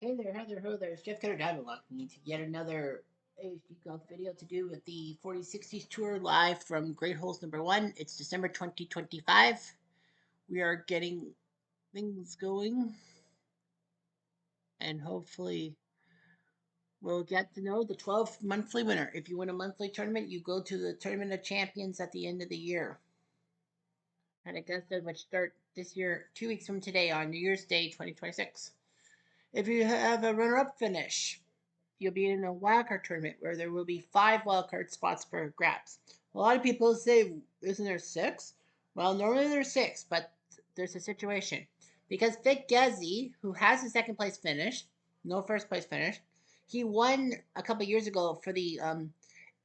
Hey there, Heather, ho there. It's Jeff Cutter Diamond welcoming you to yet another ASG Golf video to do with the 4060s Tour live from Great Holes number 1. It's December 2025. We are getting things going, and hopefully we'll get to know the 12th monthly winner. If you win a monthly tournament, you go to the Tournament of Champions at the end of the year. And Augusta, which start this year 2 weeks from today on New Year's Day 2026. If you have a runner-up finish, you'll be in a wildcard tournament where there will be 5 wildcard spots per grabs. A lot of people say, isn't there 6? Well, normally there's 6, but there's a situation. Because Vic Gezzi, who has a second place finish, no first place finish, he won a couple years ago for the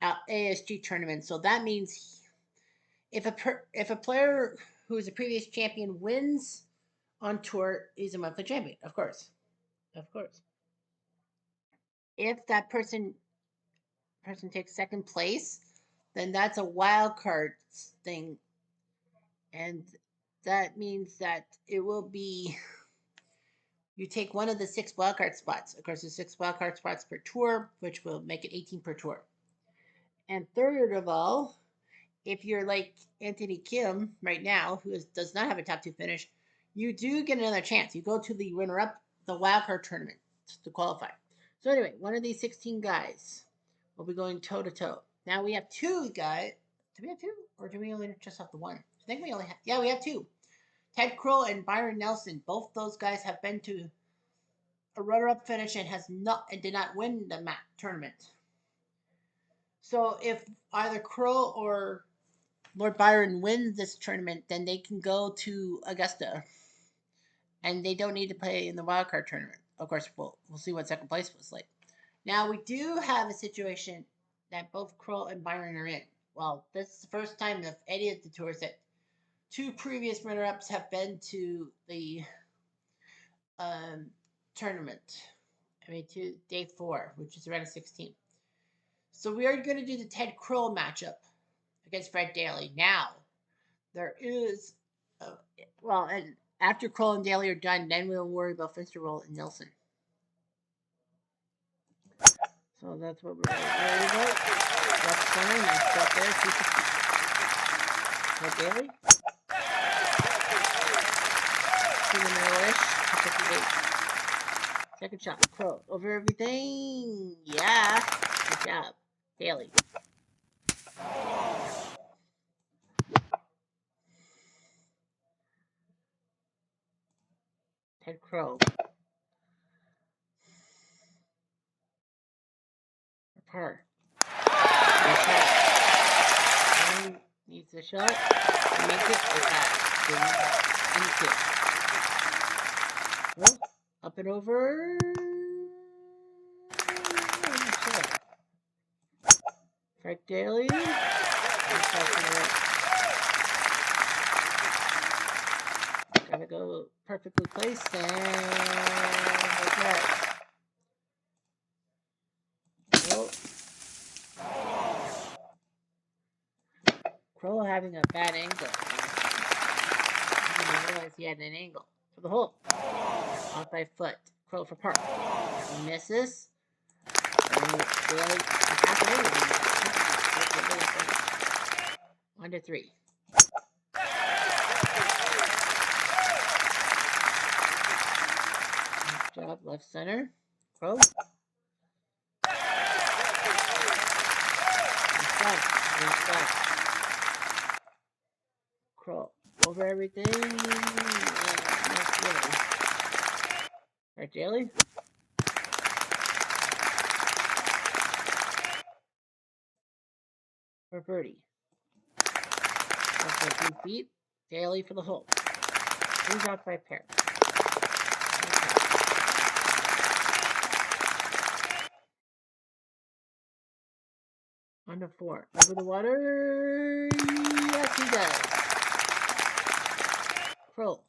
ASG tournament. So that means if a player who is a previous champion wins on tour, he's a monthly champion, of course. Of course. If that person takes second place, then that's a wild card thing, and that means that it will be you take one of the 6 wildcard spots. Of course, there's 6 wildcard spots per tour, which will make it 18 per tour. And third of all, if you're like Anthony Kim right now, who does not have a top 2 finish, you do get another chance. You go to the runner-up, the wildcard tournament to qualify. So anyway, one of these 16 guys will be going toe-to-toe. Now we have 2 guys. Do we have 2? Or do we only just have the 1? I think we only have, yeah, we have 2. Ted Kroll and Byron Nelson. Both those guys have been to a runner-up finish and did not win the tournament. So if either Kroll or Lord Byron wins this tournament, then they can go to Augusta, and they don't need to play in the wildcard tournament. Of course, we'll see what second place was like. Now we do have a situation that both Kroll and Byron are in. Well, this is the first time of any of the tours that 2 previous runner-ups have been to the tournament. I mean, to day 4, which is around a 16. So we are going to do the Ted Kroll matchup against Fred Daly. Now, there is, and after Kroll and Daly are done, then we'll worry about Finsterwell and Nelson. So that's what we're going to worry about. Left center, nice shot there, 260. Fred Daly. To the middle-ish, 258. Second shot, Kroll. Over everything. Yeah. Good job. Daly. Ted Kroll. Par. Needs a shot. He makes it. Well, up and over. Fred Daly. Gotta go perfectly placed and like that. Well, Kroll having a bad angle. I didn't realize he had an angle. For the hole. Off by foot. Kroll for par. He misses. Daly under 3. Nice job, left center. Kroll. Kroll. Over everything. Not really. Right, Daly. For birdie. That's 2 feet. Daly for the hole. He's out by a pair. Okay. Under 4. Over the water. Yes, he does. Kroll.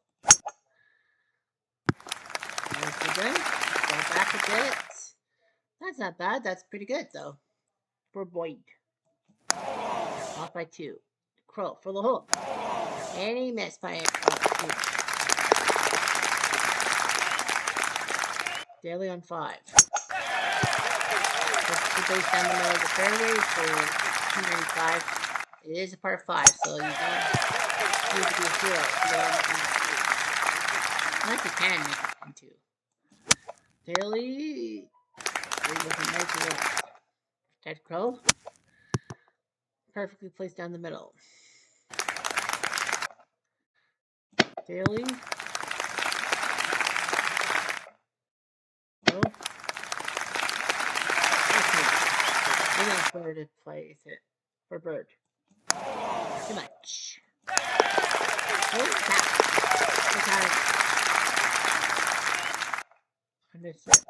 Nicely done. Go back a bit. That's not bad. That's pretty good, though. For Boyd. Off by 2. Kroll for the hole. And he missed by 2. Daly on 5. That's 2 base down the middle of the fairway for 295. It is a par 5, so you don't need to be a hero to get on the green. Unless you can make it into. Daly, with a nice left. Ted Crow, perfectly placed down the middle. Daly. Crow. We're going for to place it for bird. Too much. Oh, tap. Okay. I missed it.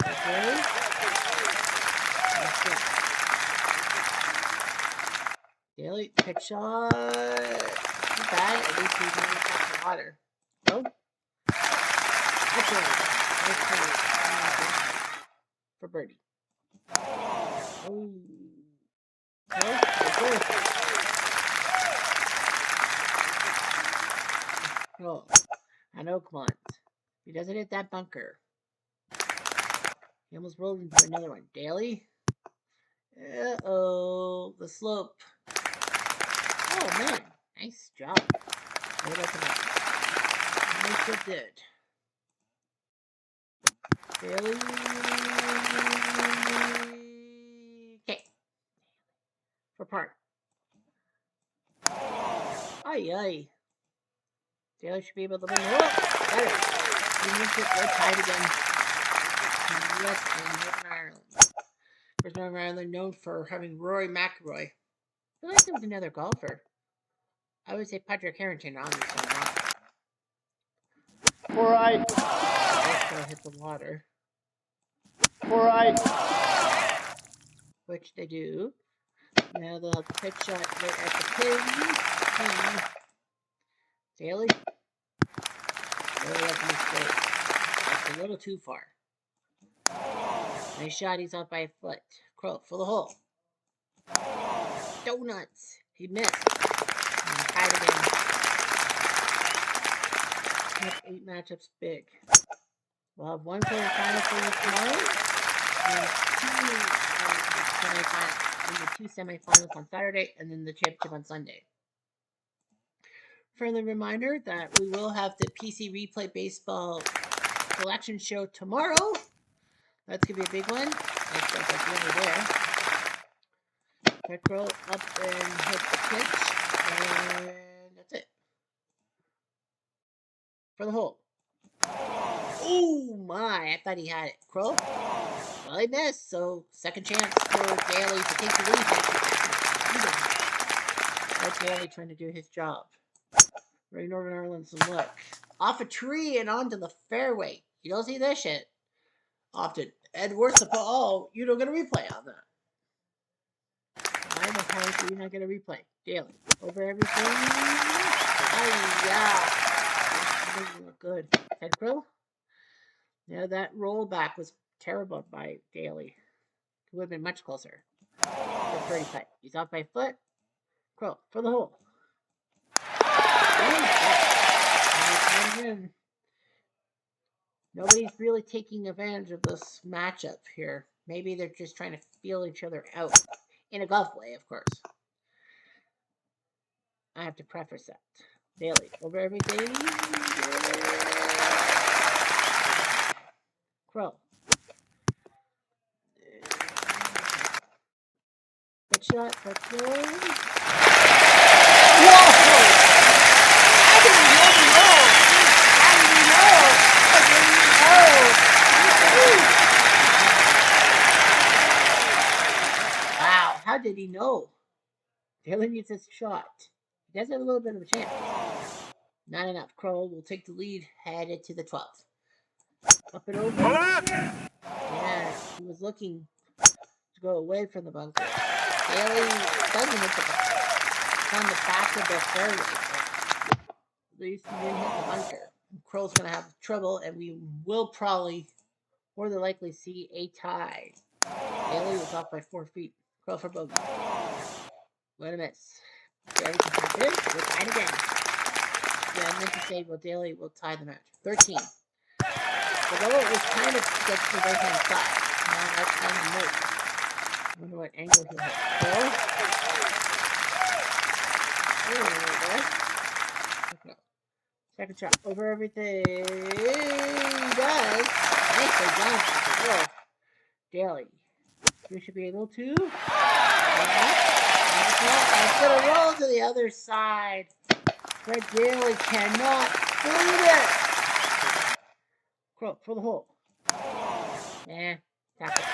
Okay. That's it. Daly, pitch shot. Not bad. At least he's going to catch the water. No? That's it. For birdie. Oh. No? Okay. Oh. I know, come on. He doesn't hit that bunker. He almost rolled into another one. Daly? Uh-oh. The slope. Oh, man. Nice job. Way up and up. Nice good did. Daly. Okay. For par. Aye. Daly should be able to win. Oh, better. He makes it. We're tied again. US and Northern Ireland. Where's Northern Ireland known for having Rory McIlroy? I feel like there was another golfer. I would say Patrick Harrington, obviously not. All right. Also hit the water. All right. Which they do. Now they'll have the pitch shot right at the pin. Daly? Daly, that's a mistake. That's a little too far. Nice shot, he's off by a foot. Crow for the hole. Donuts. He missed. And tied again. Next 8 matchups big. We'll have 1 quarterfinal for you tomorrow. And 2 semifinals on Saturday, and then the championship on Sunday. Friendly reminder that we will have the PC Replay Baseball selection show tomorrow. That's going to be a big one. Nice job by Jimmy there. Petro up and hit the pitch, and that's it. For the hole. Oh my, I thought he had it. Crow? Well, he missed, so second chance for Daly to take the lead. That's Daly trying to do his job. Ray Northern Ireland some luck. Off a tree and onto the fairway. You don't see this shit often. And worse of all, you don't get a replay on that. I know how you're not going to replay. Daly. Over everything. Yeah. Doesn't look good. Ted Crow? Yeah, that rollback was terrible by Daly. It would have been much closer. That's very tight. He's off by a foot. Crow for the hole. Nobody's really taking advantage of this matchup here. Maybe they're just trying to feel each other out. In a golf way, of course. I have to preface that. Daly, over everything. Crow. Good shot, but Crow. Whoa! How did he know? Wow, how did he know? Daly needs his shot. He does have a little bit of a chance. Not enough. Crow will take the lead, headed to the 12th. Up and over. Yeah, he was looking to go away from the bunker. Daly doesn't hit the bunker. It's on the back of the fairway. But at least he didn't hit the bunker. Crow's going to have trouble, and we will probably more than likely see a tie. Daly is off by 4 feet. Crow for bogey. What a miss. Daly can Good. We're tied again. Yeah, I meant to say, well, Daly will tie the match. 13. The goal is kind of to get to the right-hand side. Now that's kind of move. I wonder what angle he'll have. There. Second shot. Over everything. He does. Nicely done. Oh, Daly. We should be able to. It's going to roll to the other side. Fred Daly cannot believe it. Crow for the hole. Tap it.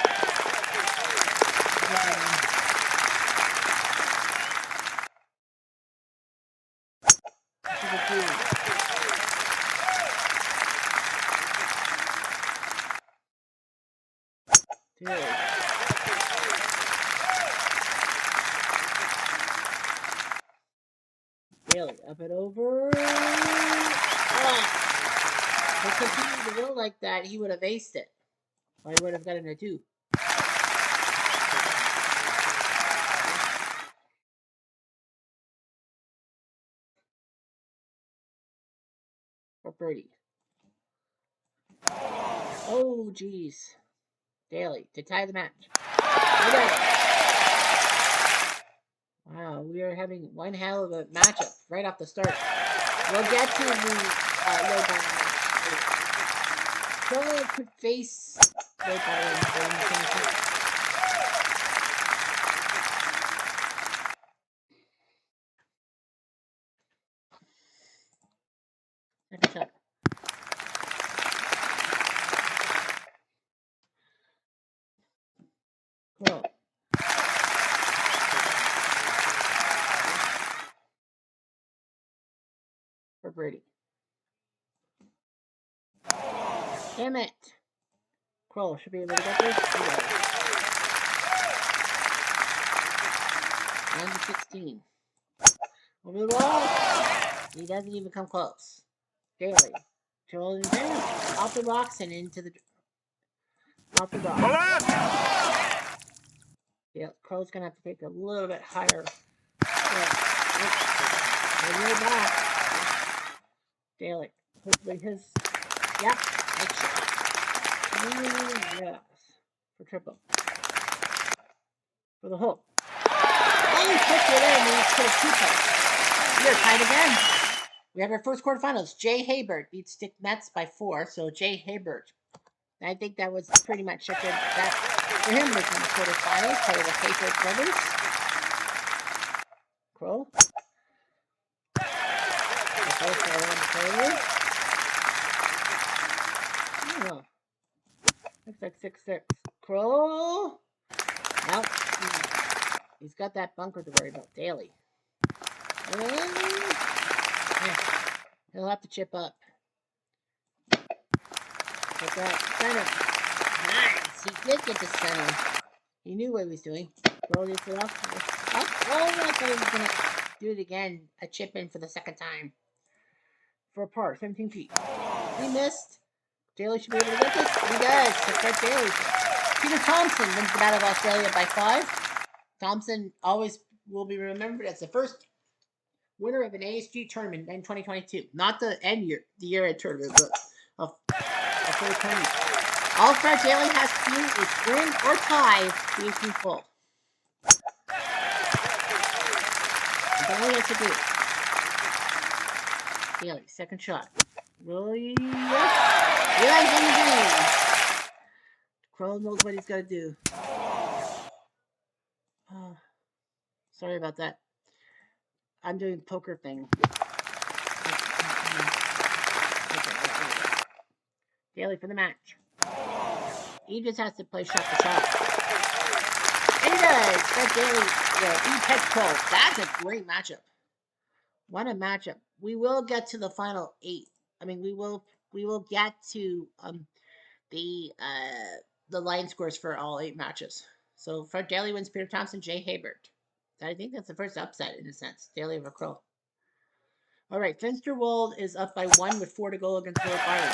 Daly, up and over. If he continued to roll like that, he would have aced it. Or he would have gotten a 2. For birdie. Oh, geez. Daly to tie the match. Wow, we are having one hell of a matchup right off the start. We'll get to the low bottom match later. Crow could face low bottom in the semifinals. Second shot. Crow. For birdie. Damn it. Crow should be able to get this. And 16. Over the wall. He doesn't even come close. Daly. Trolling down. Off the rocks and into the... Off the rocks. Yeah, Crow's going to have to take a little bit higher. Way back. Daly. Hopefully his... Yep. Nice shot. Yes. For triple. For the hook. Oh, he pushed it in. We put a 2-putt. We're tied again. We have our first quarterfinals. Jay Haybert beats Dick Metz by 4. So Jay Haybert. I think that was pretty much a good bet for him making the quarterfinals. Part of the Haybert brothers. Crow. Oh. Looks like 6-6. Crow. Well, he's got that bunker to worry about. Daly. He'll have to chip up. Get that center. Nice. He did get to center. He knew what he was doing. Roll this it up. Oh, I thought he was going to do it again. A chip in for the second time. For a par, 17 feet. He missed. Daly should be able to get this. He does. So Fred Daly. Peter Thompson wins the Battle of Australia by 5. Thompson always will be remembered as the first winner of an ASG tournament in 2022. Not the end year, the year-end tournament, but a full tournament. All Fred Daly has to do is win or tie the 18th hole. That's all he has to do. Daly, second shot. Really? Yes, in the green. Crow knows what he's got to do. Oh, sorry about that. I'm doing the poker thing. Okay, Daly for the match. He just has to play shot to shot. And he does. Fred Daly. Yeah, he catch Crow. That's a great matchup. What a matchup. We will get to the final 8. I mean, we will get to the line scores for all 8 matches. So Fred Daly wins Peter Thompson, Jay Haybert. I think that's the first upset in a sense. Daly over Crow. All right, Finsterwald is up by 1 with 4 to go against Lord Byron.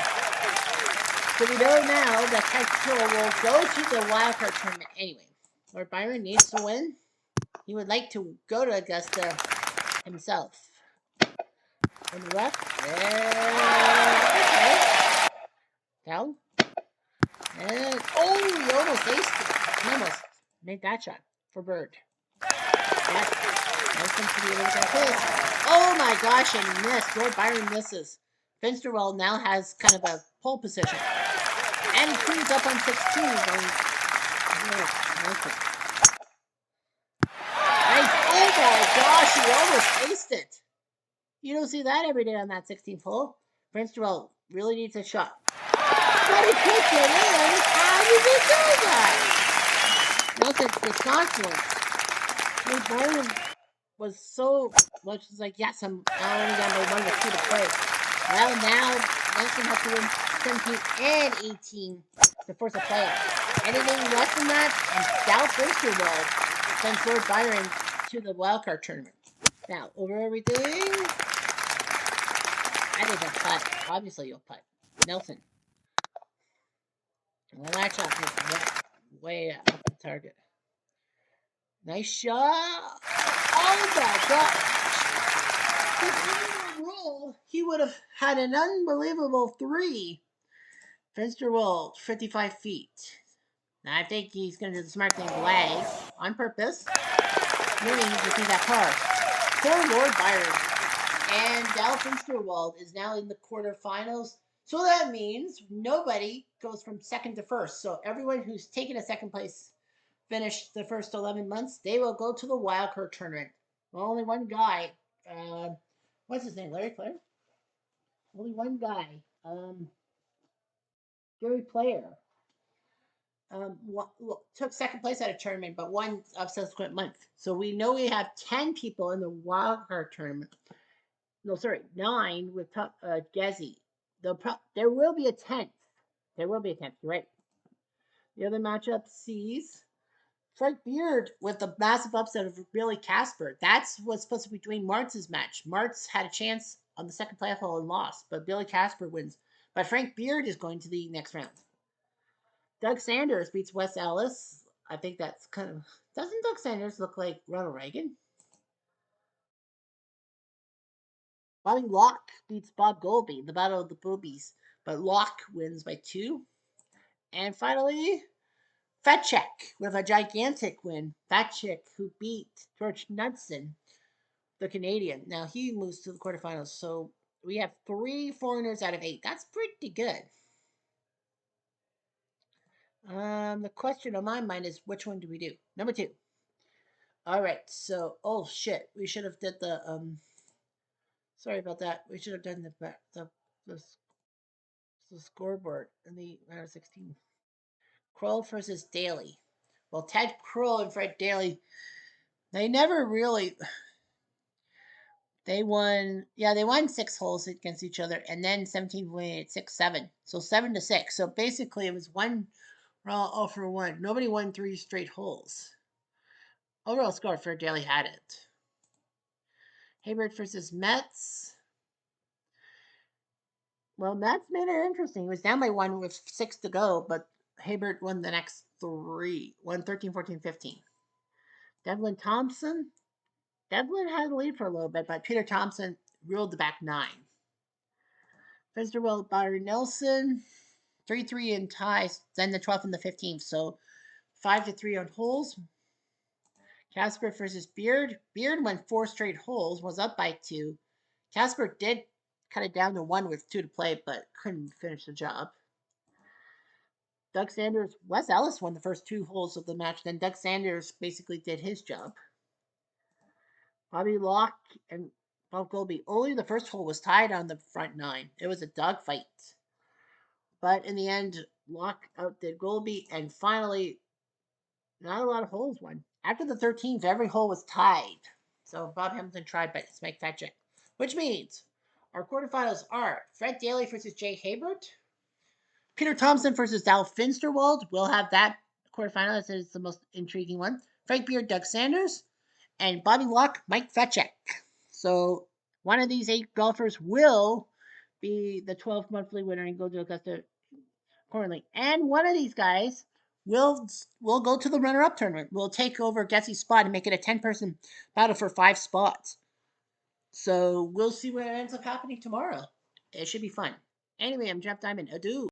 So we know now that Ted Crow will go to the wildcard tournament anyway. Lord Byron needs to win. He would like to go to Augusta himself. On the left. Okay. Down. And oh, he almost aced it. He almost made that shot for bird. That Nelson to be able to get this. Oh my gosh, and he missed. Lord Byron misses. Finsterwell now has kind of a pole position. And he cleans up on 16. Going, Nelson. Nice. Oh my gosh, he almost aced it. You don't see that every day on that 16th hole. Finsterwell really needs a shot. But he puts it in. How did he do that? Nelson, Wisconsin. Lord Byron was so much like, yes, I'm only down by 1 with 2 to play. Well, now Nelson has to win 17 and 18 to force a playoff. Anything less than that, and South Finsterwell sends Lord Byron to the wildcard tournament. Now, over everything, I think that's putt. Obviously, you'll putt. Nelson. Well, that shot was way up the target. Nice shot. Oh my God. Roll, he would have had an unbelievable 3. Finsterwell, 55 feet. Now I think he's going to do the smart thing, lag on purpose. Really needs to see that par. Poor Lord Byron. And Dal Finsterwald is now in the quarterfinals. So that means nobody goes from second to first. So everyone who's taken a second place finished the first 11 months, they will go to the wildcard tournament. Well, only one guy. What's his name? Larry Clare? Only one guy. Gary Player. Took second place at a tournament, but won a subsequent month. So we know we have 10 people in the wildcard tournament. No, sorry, 9 with Gezi. There will be a 10th. There will be a 10th. You're right. The other matchup sees Frank Beard with the massive upset of Billy Casper. That's what's supposed to be Dwayne Martz's match. Martz had a chance on the second playoff hole and lost, but Billy Casper wins. But Frank Beard is going to the next round. Doug Sanders beats Wes Ellis. I think that's kind of... Doesn't Doug Sanders look like Ronald Reagan? Bobby Locke beats Bob Golby, the Battle of the Boobies. But Locke wins by 2. And finally, Fatchek with a gigantic win. Fatchek, who beat George Knudsen, the Canadian. Now he moves to the quarterfinals. So we have 3 foreigners out of 8. That's pretty good. The question on my mind is, which one do we do? Number 2. All right. So, oh shit, we should have did the Sorry about that. We should have done the scoreboard in the round of 16. Kroll versus Daly. Well, Ted Kroll and Fred Daly, they never really. They won 6 holes against each other, and then 17 went 6-7. So 7-6. So basically, it was 1 all for 1. Nobody won 3 straight holes. Overall score, Fred Daly had it. Hayward versus Metz. Well, Metz made it interesting. He was down by 1 with 6 to go, but Hayward won the next 3. Won 13, 14, 15. Devlin Thompson. Devlin had the lead for a little bit, but Peter Thompson ruled the back 9. Finsterwell, Byron Nelson. 3-3 in ties, then the 12th and the 15th. So 5-3 on holes. Casper versus Beard. Beard won 4 straight holes, was up by 2. Casper did cut it down to 1 with 2 to play, but couldn't finish the job. Doug Sanders, Wes Ellis won the first 2 holes of the match. Then Doug Sanders basically did his job. Bobby Locke and Bob Golby. Only the first hole was tied on the front 9. It was a dogfight. But in the end, Locke outdid Golby, and finally, not a lot of holes won. After the 13th, every hole was tied. So Bob Hamilton tried, but it's Mike Fetchick. Which means our quarterfinals are Fred Daly versus Jay Haybert. Peter Thompson versus Dal Finsterwald. We'll have that quarterfinal. This is the most intriguing one. Frank Beard, Doug Sanders. And Bobby Locke, Mike Fetchick. So one of these 8 golfers will be the 12th monthly winner and go to Augusta accordingly. And one of these guys will go to the runner-up tournament. We'll take over Getsy's spot and make it a 10-person battle for 5 spots. So we'll see what ends up happening tomorrow. It should be fun. Anyway, I'm Jeff Diamond. Adieu.